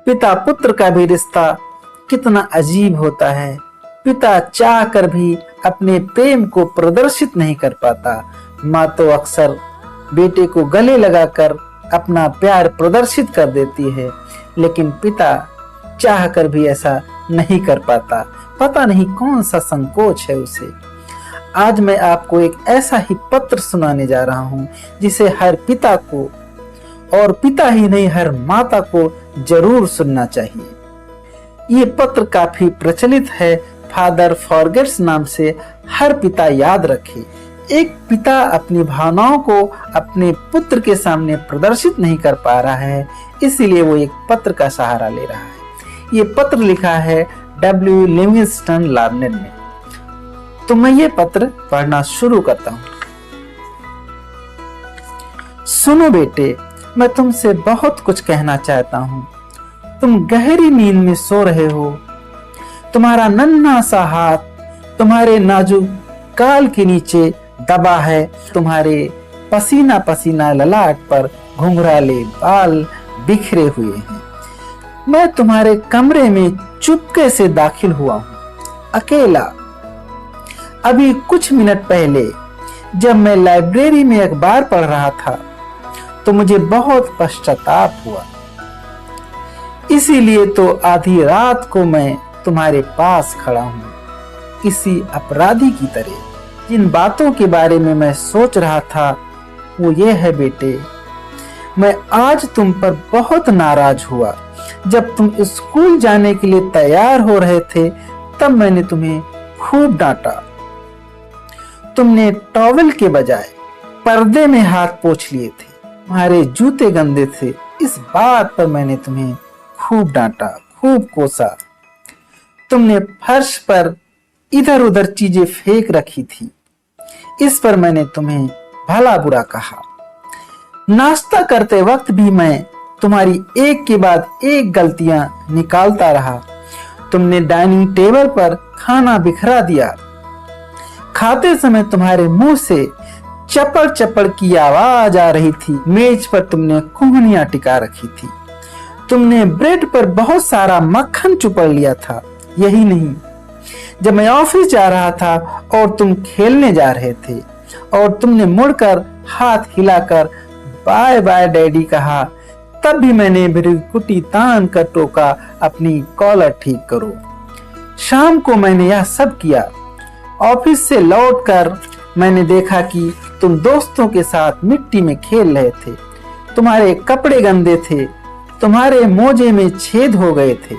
पिता पुत्र का भी रिश्ता कितना अजीब होता है। पिता चाह कर भी अपने प्रेम को प्रदर्शित नहीं कर पाता। माँ तो अक्सर बेटे को गले लगाकर अपना प्यार प्रदर्शित कर देती है, लेकिन पिता चाह कर भी ऐसा नहीं कर पाता। पता नहीं कौन सा संकोच है उसे। आज मैं आपको एक ऐसा ही पत्र सुनाने जा रहा हूँ जिसे हर पिता को, और पिता ही नहीं हर माता को जरूर सुनना चाहिए। ये पत्र काफी प्रचलित है। फादर फॉरगेट्स नाम से हर पिता याद रखे। एक पिता अपनी भावनाओं को अपने पुत्र के सामने प्रदर्शित नहीं कर पा रहा है, इसीलिए वो एक पत्र का सहारा ले रहा है। ये पत्र लिखा है W. लिविंगस्टन लार्नेड ने। तो मैं ये पत्र पढ़ना शुरू करता हूँ। सुनो बेटे, मैं तुमसे बहुत कुछ कहना चाहता हूँ। तुम गहरी नींद में सो रहे हो। तुम्हारा नन्हा सा हाथ तुम्हारे नाजुक गाल के नीचे दबा है। तुम्हारे पसीना पसीना ललाट पर घुंघराले बाल बिखरे हुए हैं। मैं तुम्हारे कमरे में चुपके से दाखिल हुआ हूँ, अकेला। अभी कुछ मिनट पहले जब मैं लाइब्रेरी में अखबार पढ़ रहा था तो मुझे बहुत पश्चाताप हुआ। इसीलिए तो आधी रात को मैं तुम्हारे पास खड़ा हूँ, किसी अपराधी की तरह। जिन बातों के बारे में मैं सोच रहा था वो ये है बेटे, मैं आज तुम पर बहुत नाराज हुआ। जब तुम स्कूल जाने के लिए तैयार हो रहे थे तब मैंने तुम्हें खूब डांटा। तुमने टॉवल के बजाय पर्दे में हाथ पोंछ लिए थे। तुम्हारे जूते गंदे थे। इस बात पर मैंने तुम्हें खूब डांटा, खूब कोसा। तुमने फर्श पर इधर उधर चीजें फेंक रखी थी। इस पर मैंने तुम्हें भला बुरा कहा। नाश्ता करते वक्त भी मैं तुम्हारी एक के बाद एक गलतियां निकालता रहा। तुमने डाइनिंग टेबल पर खाना बिखरा दिया। खाते समय तुम्हारे मुंह से चपड़ चपड़ की आवाज आ रही थी। मेज पर तुमने कुंघनियां टिका रखी थी। तुमने ब्रेड पर बहुत सारा मक्खन चुपड़ लिया था। यही नहीं, जब मैं ऑफिस जा रहा था और तुम खेलने जा रहे थे और तुमने मुड़कर हाथ हिलाकर बाय बाय डैडी कहा, तब भी मैंने भृकुटी तान कर टोका, अपनी कॉलर ठीक करो। शाम को मैंने यह सब किया। ऑफिस से लौटकर मैंने देखा कि तुम दोस्तों के साथ मिट्टी में खेल रहे थे। तुम्हारे कपड़े गंदे थे। तुम्हारे मोजे में छेद हो गए थे।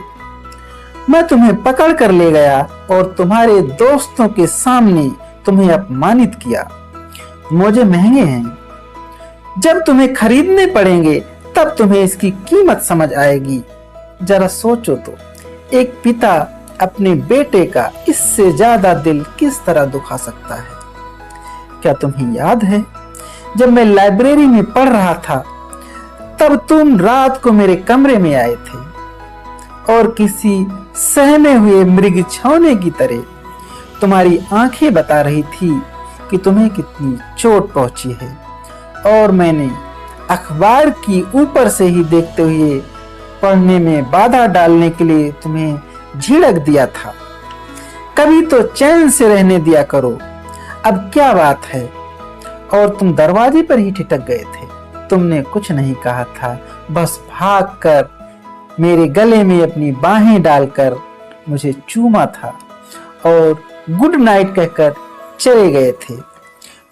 मैं तुम्हें पकड़ कर ले गया और तुम्हारे दोस्तों के सामने तुम्हें अपमानित किया। मोजे महंगे हैं। जब तुम्हें खरीदने पड़ेंगे तब तुम्हें इसकी कीमत समझ आएगी। जरा सोचो तो, एक पिता अपने बेटे का इससे ज्यादा दिल किस तरह दुखा सकता है। क्या तुम्हें याद है जब मैं लाइब्रेरी में पढ़ रहा था तब तुम रात को मेरे कमरे में आए थे और किसी सहमे हुए मृग छौने की तरह तुम्हारी आंखें बता रही थी कि तुम्हें कितनी चोट पहुंची है, और मैंने अखबार की ऊपर से ही देखते हुए पढ़ने में बाधा डालने के लिए तुम्हें झिड़क दिया था। कभी तो चैन से रहने दिया करो। अब क्या बात है? और तुम दरवाजे पर ही ठिठक गए थे। तुमने कुछ नहीं कहा था, बस भागकर मेरे गले में अपनी बाहें डालकर मुझे चूमा था और गुड नाइट कहकर चले गए थे।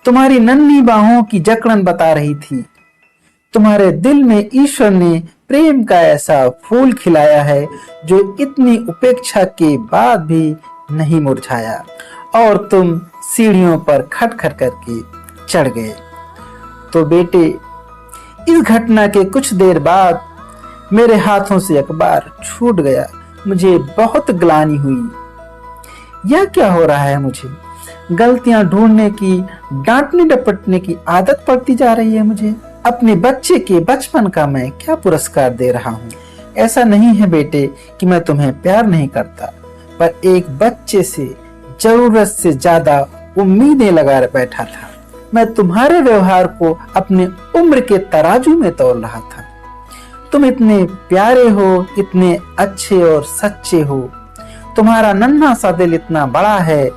तुम्हारी नन्ही बाहों की जकड़न बता रही थी। तुम्हारे दिल में ईश्वर ने प्रेम का ऐसा फूल खिलाया है जो इतनी उपेक्षा के बाद भी नहीं मुरझाया, और तुम सीढ़ियों पर खटखट करके चढ़ गए। तो बेटे, इस घटना के कुछ देर बाद मेरे हाथों से अखबार छूट गया। मुझे बहुत ग्लानि हुई। यह क्या हो रहा है? मुझे गलतियां ढूंढने की, डांटने डपटने की आदत पड़ती जा रही है। मुझे अपने बच्चे के बचपन का मैं क्या पुरस्कार दे रहा हूँ? ऐसा नहीं है बेटे कि मैं तुम्हें प्यार नहीं करता, पर एक बच्चे से जरूरत से ज्यादा उम्मीदें लगा बैठा था। मैं तुम्हारे व्यवहार को अपने उम्र के तराजू में तोल रहा था। तुम इतने प्यारे हो, इतने अच्छे और सच्चे हो। तुम्हारा नन्हा सा दिल इतना बड़ा है,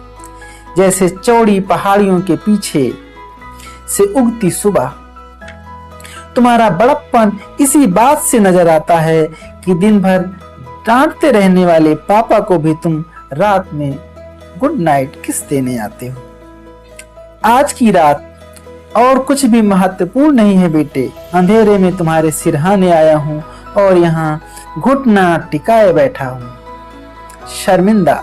जैसे चौड़ी पहाड़ियों के पीछे से उगती सुबह। तुम्हारा बड़प्पन इसी बात से नजर आता है कि दिन भर डांटते रहने वाले पापा को भी तुम रात में गुड नाइट किस देने आते हो। आज की रात और कुछ भी महत्वपूर्ण नहीं है बेटे। अंधेरे में तुम्हारे सिरहाने आया हूँ और यहाँ घुटना टिकाए बैठा हूँ, शर्मिंदा।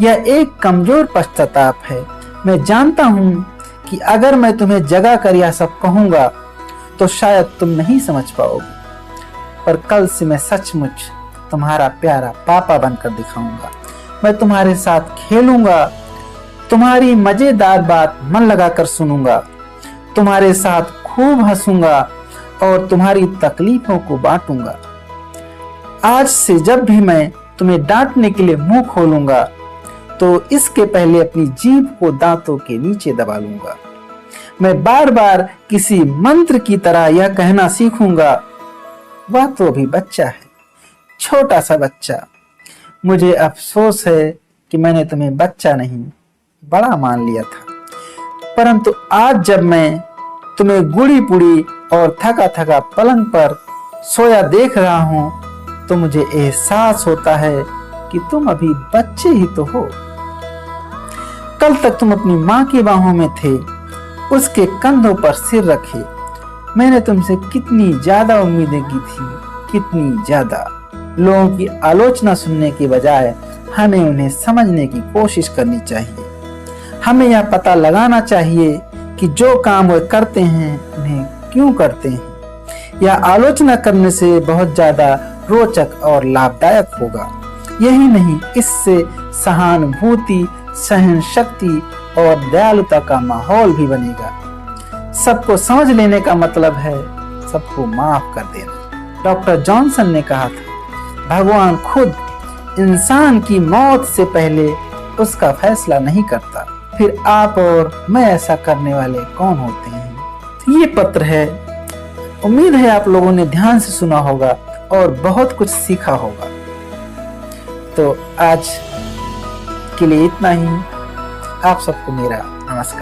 यह एक कमजोर पश्चाताप है। मैं जानता हूँ कि अगर मैं तुम्हें जगा कर यह सब कहूंगा तो शायद तुम नहीं समझ पाओगे, पर कल से मैं सचमुच तुम्हारा प्यारा पापा बनकर दिखाऊंगा। मैं तुम्हारे साथ खेलूंगा, तुम्हारी मजेदार बात मन लगाकर सुनूंगा, तुम्हारे साथ खूब हंसूंगा और तुम्हारी तकलीफों को बांटूंगा। आज से जब भी मैं तुम्हें डांटने के लिए मुंह खोलूंगा तो इसके पहले अपनी जीभ को दांतों के नीचे दबा लूंगा। मैं बार बार किसी मंत्र की तरह यह कहना सीखूंगा, वह तो अभी बच्चा है, छोटा सा बच्चा। मुझे अफसोस है कि मैंने तुम्हें बच्चा नहीं बड़ा मान लिया था, परंतु आज जब मैं तुम्हें गुड़ी पुड़ी और थका थका पलंग पर सोया देख रहा हूं तो मुझे एहसास होता है कि तुम अभी बच्चे ही तो हो। कल तक तुम अपनी माँ की बाहों में थे, उसके कंधों पर सिर रखे। मैंने तुमसे कितनी ज्यादा उम्मीदें की थी, कितनी ज्यादा। लोगों की आलोचना सुनने के बजाय हमें उन्हें समझने की कोशिश करनी चाहिए। हमें यह पता लगाना चाहिए कि जो काम वे करते हैं उन्हें क्यों करते हैं। यह आलोचना करने से बहुत ज्यादा रोचक और लाभदायक होगा। यही नहीं, इससे सहानुभूति, सहन शक्ति और दयालुता का माहौल भी बनेगा। सबको समझ लेने का मतलब है सबको माफ कर देना। डॉक्टर जॉनसन ने कहा था, भगवान खुद इंसान की मौत से पहले उसका फैसला नहीं करता, फिर आप और मैं ऐसा करने वाले कौन होते हैं। ये पत्र है। उम्मीद है आप लोगों ने ध्यान से सुना होगा और बहुत कुछ सीखा होगा। तो आज के लिए इतना ही। आप सबको मेरा नमस्कार।